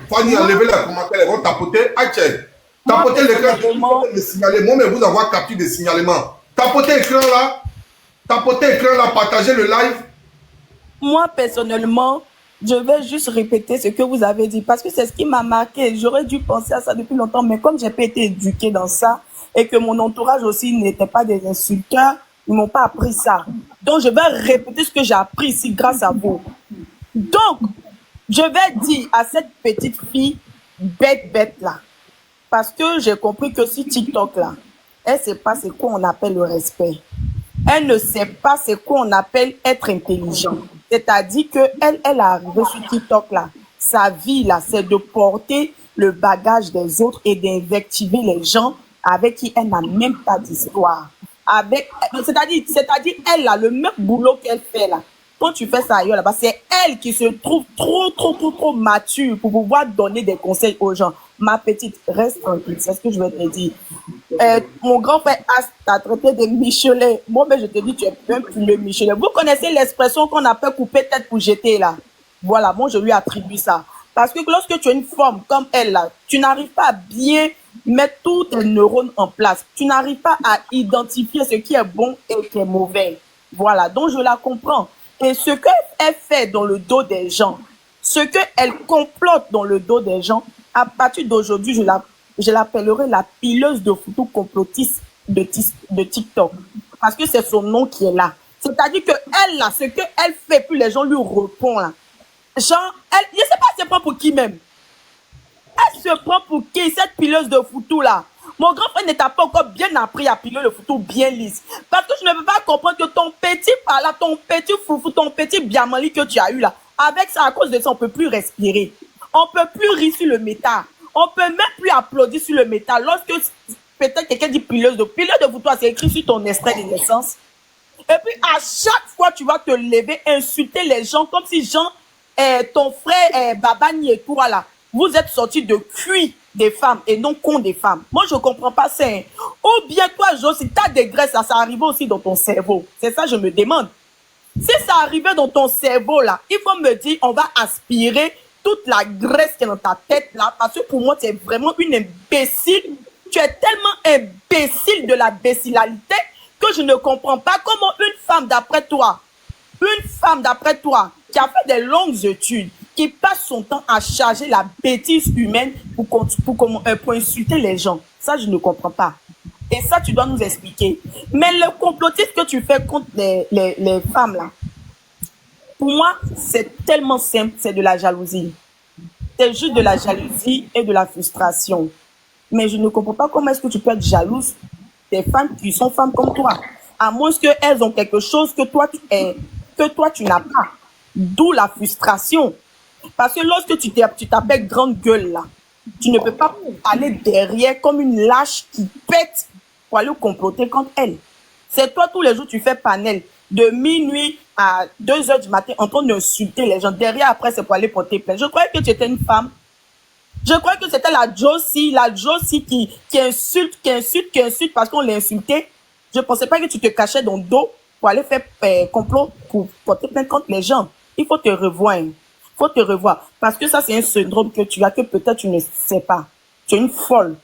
Fanny a levé les commentaires, ils vont tapoter. Tapoter l'écran, le signaler. Moi, mais vous avoir capté des signalements. Tapoter l'écran là. Tapoter l'écran là, partagez le live. Moi, personnellement, je vais juste répéter ce que vous avez dit parce que c'est ce qui m'a marqué. J'aurais dû penser à ça depuis longtemps, mais comme j'ai pas été éduquée dans ça et que mon entourage aussi n'était pas des insulteurs, ils m'ont pas appris ça. Donc, je vais répéter ce que j'ai appris ici grâce à vous. Donc, je vais dire à cette petite fille bête là, parce que j'ai compris que sur TikTok là, elle sait pas c'est quoi on appelle le respect. Elle ne sait pas c'est quoi on appelle être intelligent. C'est-à-dire que elle a arrivé sur TikTok là. Sa vie là, c'est de porter le bagage des autres et d'invectiver les gens avec qui elle n'a même pas d'histoire. C'est-à-dire elle là, le même boulot qu'elle fait là. Quand tu fais ça ailleurs là-bas, c'est elle qui se trouve trop mature pour pouvoir donner des conseils aux gens. Ma petite, reste tranquille, c'est ce que je vais te dire. Mon grand frère t'a traité de Michelet. Moi, mais je te dis, tu es même plus le Michelet. Vous connaissez l'expression qu'on appelle couper tête pour jeter là. Voilà, moi je lui attribue ça. Parce que lorsque tu es une femme comme elle là, tu n'arrives pas à bien mettre tous tes neurones en place. Tu n'arrives pas à identifier ce qui est bon et ce qui est mauvais. Voilà, donc je la comprends. Et ce qu'elle fait dans le dos des gens, ce qu'elle complote dans le dos des gens, à partir d'aujourd'hui, je l'appellerai la pileuse de photos complotiste de TikTok. Parce que c'est son nom qui est là. C'est-à-dire que elle, là, ce qu'elle fait, puis les gens lui répondent, là. Genre, je ne sais pas, elle se prend pour qui même. Elle se prend pour qui, cette pileuse de photos, là? Mon grand frère ne t'a pas encore bien appris à piler le photo bien lisse. Parce que je ne peux pas comprendre que ton petit pala, ton petit foufou, ton petit biamali que tu as eu là, avec ça, à cause de ça, on ne peut plus respirer. On ne peut plus rire sur le métal. On ne peut même plus applaudir sur le métal. Lorsque peut-être quelqu'un dit pileuse de photo, c'est écrit sur ton extrait de naissance. Et puis à chaque fois, tu vas te lever, insulter les gens comme si Jean, ton frère Babani et toi là, vous êtes sortis de cuit des femmes et non con des femmes. Moi, je ne comprends pas ça. Hein. Ou bien toi, Jo, si tu as des graisses, ça arrive aussi dans ton cerveau. C'est ça, je me demande. Si ça arrivait dans ton cerveau, là, il faut me dire, on va aspirer toute la graisse qui est dans ta tête, là, parce que pour moi, tu es vraiment une imbécile. Tu es tellement imbécile de la bécilalité que je ne comprends pas comment une femme d'après toi, qui a fait des longues études, qui passe son temps à charger la bêtise humaine pour insulter les gens. Ça, je ne comprends pas. Et ça, tu dois nous expliquer. Mais le complotisme que tu fais contre les femmes, là, pour moi, c'est tellement simple, c'est de la jalousie. C'est juste de la jalousie et de la frustration. Mais je ne comprends pas comment est-ce que tu peux être jalouse des femmes qui sont femmes comme toi. À moins qu'elles ont quelque chose que toi, tu n'as pas. D'où la frustration. Parce que lorsque tu t'appelles grande gueule là, tu ne peux pas aller derrière comme une lâche qui pète pour aller comploter contre elle. C'est toi tous les jours tu fais panel de minuit à 2h du matin en train d'insulter les gens. Derrière après c'est pour aller porter plainte. Je croyais que tu étais une femme. Je croyais que c'était la Josie qui insulte parce qu'on l'a insulté. Je ne pensais pas que tu te cachais dans le dos pour aller faire complot pour porter plainte contre les gens. Il faut te revoir. Faut te revoir. Parce que ça, c'est un syndrome que tu as, que peut-être tu ne sais pas. Tu es une folle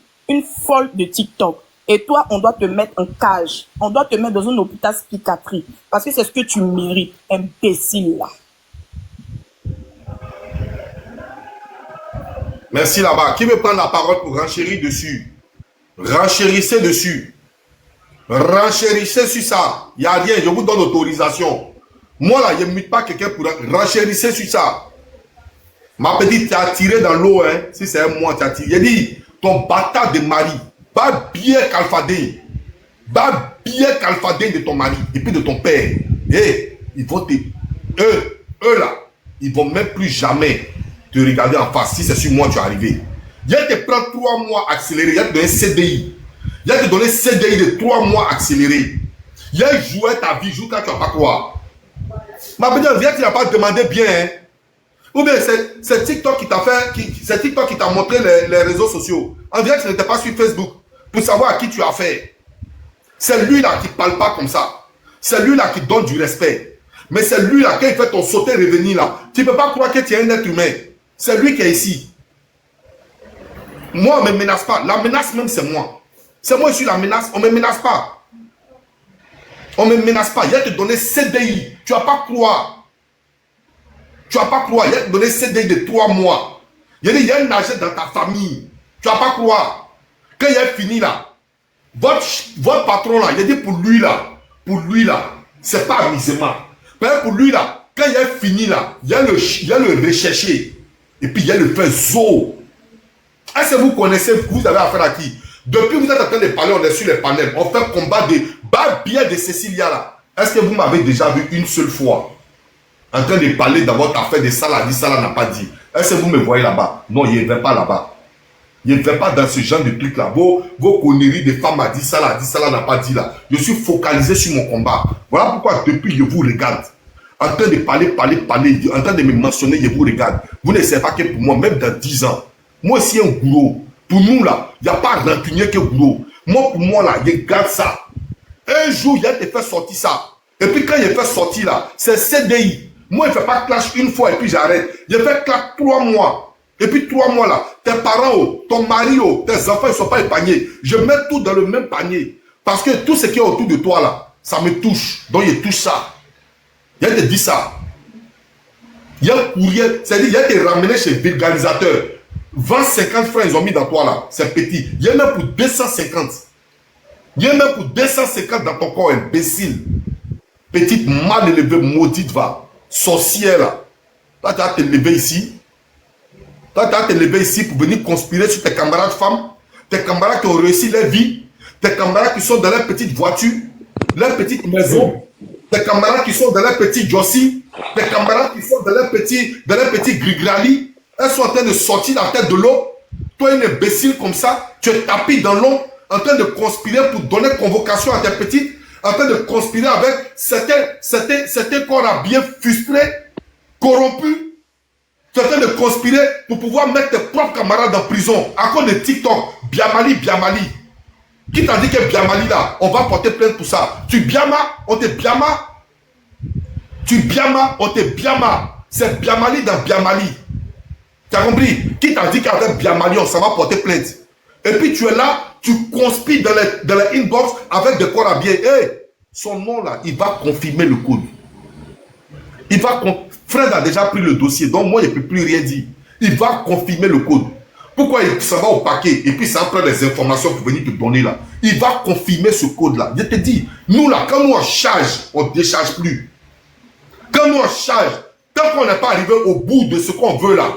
de TikTok. Et toi, on doit te mettre en cage. On doit te mettre dans un hôpital psychiatrique. Parce que c'est ce que tu mérites, imbécile, là. Merci là-bas. Qui veut prendre la parole pour renchérir dessus? Renchérissez dessus. Renchérissez sur ça. Il n'y a rien. Je vous donne autorisation. Moi, là, je ne mute pas quelqu'un pour renchérissez sur ça. Ma petite, tu as tiré dans l'eau, hein. Si c'est un mois, tu as tiré. J'ai dit, ton bâtard de mari, va bien calfader. Va bien calfader de ton mari et puis de ton père. Et ils vont eux là, ils vont même plus jamais te regarder en face. Si c'est sur moi, tu es arrivé. Il te prend 3 mois accéléré. Il te donné CDI. Il te donné CDI de 3 mois accéléré. Il a joué ta vie jusqu'à tu n'as pas quoi. Ma petite, viens, tu n'as pas demandé bien. Hein. Ou bien c'est TikTok qui t'a fait, c'est TikTok qui t'a montré les réseaux sociaux. On dirait que tu n'étais pas sur Facebook pour savoir à qui tu as fait. C'est lui-là qui ne parle pas comme ça. C'est lui-là qui donne du respect. Mais c'est lui-là, quand il fait ton sauter revenir là, tu ne peux pas croire que tu es un être humain. C'est lui qui est ici. Moi, on ne me menace pas. La menace même, c'est moi. C'est moi qui suis la menace. On ne me menace pas. On ne me menace pas. Il y a te donné CDI. Tu ne vas pas croire. Tu ne vas pas croire. Il y a te donné CDI de 3 mois. Il y a un agent dans ta famille. Tu ne vas pas croire. Quand il est fini là, votre patron là, il a dit pour lui là, c'est pas amusement. Mais pour lui là, quand il est fini là, il y a le recherché. Et puis il y a le fait zo. Est-ce que vous connaissez, vous avez affaire à qui? Depuis que vous êtes en train de parler, on est sur les panels. On fait combat de Babia de Cécilia là. Est-ce que vous m'avez déjà vu une seule fois en train de parler d'avoir affaire de ça là, dit ça là n'a pas dit? Est-ce que vous me voyez là-bas? Non, il ne va pas là-bas. Il ne va pas dans ce genre de trucs là. Vos conneries de femmes a dit ça là, n'a pas dit là. Je suis focalisé sur mon combat. Voilà pourquoi depuis je vous regarde. En train de parler, en train de me mentionner, je vous regarde. Vous ne savez pas que pour moi, même dans 10 ans, moi aussi un gourou. Pour nous là, il n'y a pas rancunier que gourou. Moi pour moi là, je garde ça. Un jour, il a te fait sortir ça. Et puis quand il fait sortir là, c'est CDI. Moi, il ne fait pas clash une fois et puis j'arrête. Il fait clash 3 mois. Et puis 3 mois là, tes parents, ton mari, tes enfants, ils ne sont pas épargnés. Je mets tout dans le même panier. Parce que tout ce qui est autour de toi là, ça me touche. Donc il touche ça. Il te dit ça. Il y a un courrier, c'est-à-dire il y a te ramené chez le vulgarisateur. 20-50 francs, ils ont mis dans toi là. C'est petit. Il y a même pour 250. Il y a même pour 250 dans ton corps, imbécile. Petite mal élevée, maudite va. Sorcière là. Toi, tu vas te lever ici. Toi, tu vas te lever ici pour venir conspirer sur tes camarades femmes. Tes camarades qui ont réussi leur vie. Tes camarades qui sont dans leur petite voiture. Leur petite maison. Tes camarades qui sont dans leur petit Jossi. Tes camarades qui sont dans leur petit Grigrali. Elles sont en train de sortir la tête de l'eau. Toi, un imbécile comme ça, tu es tapis dans l'eau, en train de conspirer pour donner convocation à tes petites, en train de conspirer avec certains corps à bien frustrés, corrompus. Tu es en train de conspirer pour pouvoir mettre tes propres camarades en prison à cause de TikTok. Biamali. Qui t'a dit que Biamali là, on va porter plainte pour ça? Tu Biama, on te Biama. Tu Biama, on te Biama. C'est Biamali dans Biamali. Tu as compris? Qui t'a dit qu'avec Biamali, on s'en va porter plainte? Et puis tu es là, tu conspires dans les inbox avec des corps habillés. Hey, son nom là, il va confirmer le code. Fred a déjà pris le dossier, donc moi, je ne peux plus rien dire. Il va confirmer le code. Pourquoi il s'en va au paquet et puis ça prend des informations pour venir te donner là? Il va confirmer ce code-là. Je te dis, nous là, quand nous on charge, on ne décharge plus. Quand nous on charge, tant qu'on n'est pas arrivé au bout de ce qu'on veut là,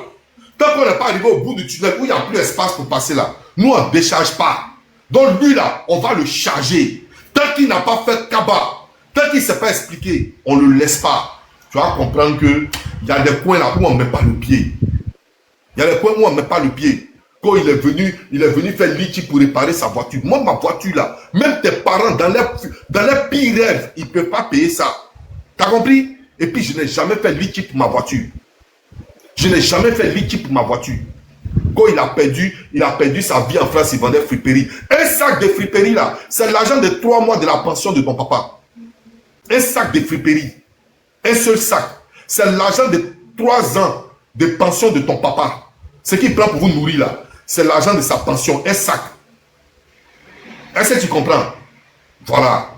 tant qu'on n'est pas arrivé au bout du tunnel où il n'y a plus d'espace pour passer là, nous on ne décharge pas. Donc lui là, on va le charger. Tant qu'il n'a pas fait cabas, tant qu'il ne s'est pas expliqué, on ne le laisse pas. Tu vas comprendre qu'il y a des coins là où on ne met pas le pied. Il y a des coins où on ne met pas le pied. Quand il est venu faire litchi pour réparer sa voiture. Moi, ma voiture là, même tes parents, dans les pires rêves, ils ne peuvent pas payer ça. Tu as compris? Et puis, je n'ai jamais fait litchi pour ma voiture. Je n'ai jamais fait litchi pour ma voiture. Quand il a perdu sa vie en France, il vendait friperie. Un sac de friperie là, c'est l'argent de 3 mois de la pension de ton papa. Un sac de friperie. Un seul sac. C'est l'argent de 3 ans de pension de ton papa. Ce qu'il prend pour vous nourrir là, c'est l'argent de sa pension, un sac. Est-ce que tu comprends? Voilà.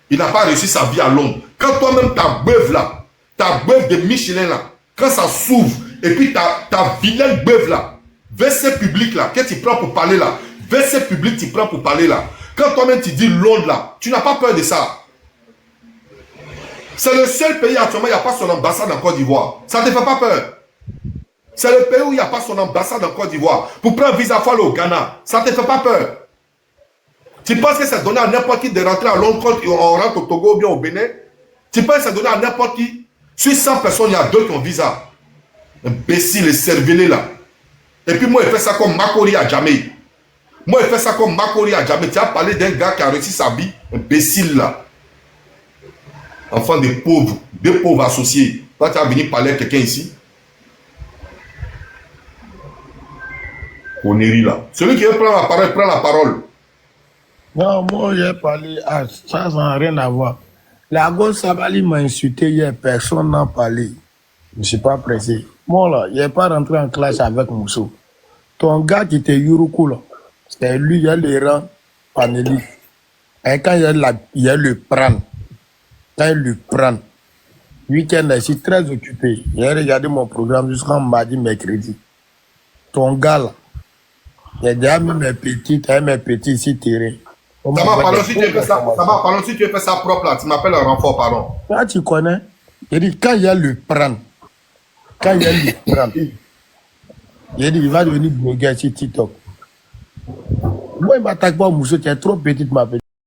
Il n'a pas réussi sa vie à Londres. Quand toi-même ta beuve là, ta beuve de Michelin là, quand ça s'ouvre, et puis ta vilaine beuve là, WC public là, que tu prends pour parler là, WC public tu prends pour parler là. Quand toi-même tu dis Londres là, tu n'as pas peur de ça. C'est le seul pays actuellement, il n'y a pas son ambassade en Côte d'Ivoire. Ça ne te fait pas peur. C'est le pays où il n'y a pas son ambassade en Côte d'Ivoire. Pour prendre visa, il faut aller au Ghana. Ça ne te fait pas peur. Tu penses que c'est donné à n'importe qui de rentrer à Londres quand on rentre au Togo ou bien au Bénin? Tu penses que c'est donné à n'importe qui? Sur 100 personnes, il y a 2 qui ont visa. Imbécile et cervelé là. Et puis moi, il fait ça comme Makori à Djamé. Moi, il fait ça comme Makori à Djamé. Tu as parlé d'un gars qui a réussi sa vie. Imbécile là. Enfant de pauvres, deux pauvres associés. Toi, tu vas venir parler à quelqu'un ici. Connerie là. Celui qui veut prendre la parole, prend la parole. Non, moi, j'ai parlé. Ah, ça n'a rien à voir. La gosse Sabali m'a insulté hier, personne n'a parlé. Je ne suis pas pressé. Moi, là, il n'est pas rentré en classe avec Mousso. Ton gars qui était Yuruku, là, c'est lui, il a les rangs panélistes. Et quand il le prend, quand il le prend, week-end, je suis très occupé. J'ai regardé mon programme jusqu'en mardi, mercredi. Ton gars, là, j'ai déjà mis mes petits ici tirés. Ça m'a parlé si tu veux faire ça. Ça m'a parlé si tu veux faire ça propre là. Tu m'appelles un renfort, pardon. Là, tu connais. Il dit, quand il y a le prendre, il dit, il va devenir blogueur sur TikTok. Moi, il m'attaque pas au Mousso, tu es trop petite, ma petite.